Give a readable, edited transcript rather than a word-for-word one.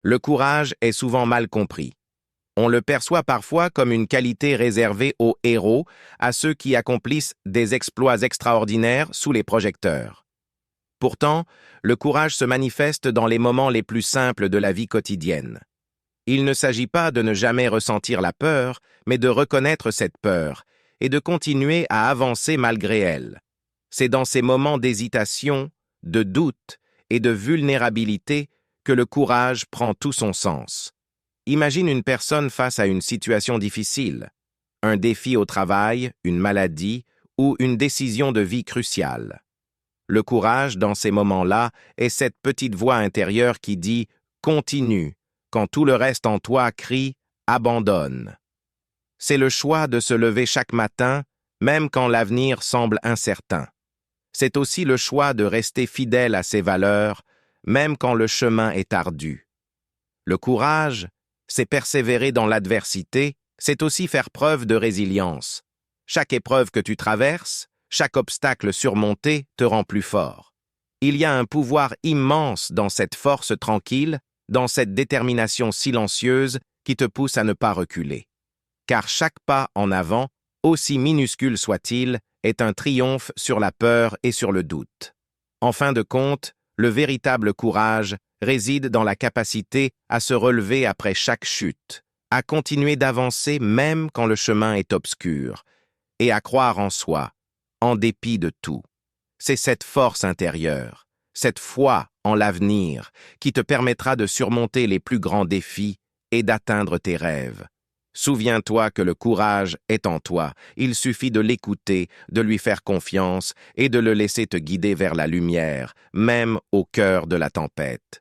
Le courage est souvent mal compris. On le perçoit parfois comme une qualité réservée aux héros, à ceux qui accomplissent des exploits extraordinaires sous les projecteurs. Pourtant, le courage se manifeste dans les moments les plus simples de la vie quotidienne. Il ne s'agit pas de ne jamais ressentir la peur, mais de reconnaître cette peur et de continuer à avancer malgré elle. C'est dans ces moments d'hésitation, de doute et de vulnérabilité que le courage prend tout son sens. Imagine une personne face à une situation difficile, un défi au travail, une maladie ou une décision de vie cruciale. Le courage, dans ces moments-là, est cette petite voix intérieure qui dit « Continue » quand tout le reste en toi crie « Abandonne ». C'est le choix de se lever chaque matin, même quand l'avenir semble incertain. C'est aussi le choix de rester fidèle à ses valeurs, même quand le chemin est ardu. Le courage, c'est persévérer dans l'adversité, c'est aussi faire preuve de résilience. Chaque épreuve que tu traverses, chaque obstacle surmonté te rend plus fort. Il y a un pouvoir immense dans cette force tranquille, dans cette détermination silencieuse qui te pousse à ne pas reculer. Car chaque pas en avant, aussi minuscule soit-il, est un triomphe sur la peur et sur le doute. En fin de compte, le véritable courage réside dans la capacité à se relever après chaque chute, à continuer d'avancer même quand le chemin est obscur, et à croire en soi, en dépit de tout. C'est cette force intérieure, cette foi en l'avenir, qui te permettra de surmonter les plus grands défis et d'atteindre tes rêves. Souviens-toi que le courage est en toi, il suffit de l'écouter, de lui faire confiance et de le laisser te guider vers la lumière, même au cœur de la tempête.